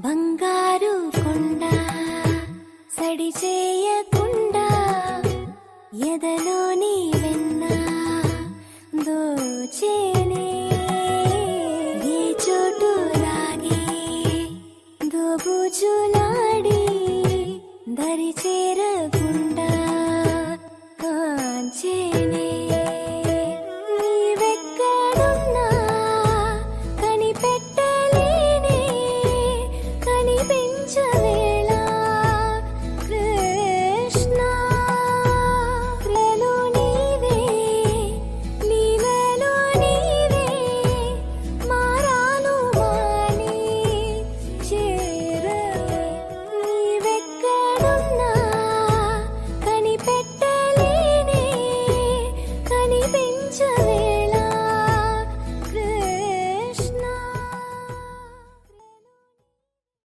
బంగారు కొండ సడి చేయకుండా ఎదలోని వెన్న దోచేనే ఏ చోటు లాగే దోబుజులాడి దరి చేరకుండా కాంచేనే నీవెక్కడున్నా కనిపెట్టలేనే కనిపించవేళ కృష్ణ క్రియలో నీవే లీలలో నీవే మారాను మాని చేరవే నీవెక్కడున్నా కనిపెట్టలేనే కనిపించవే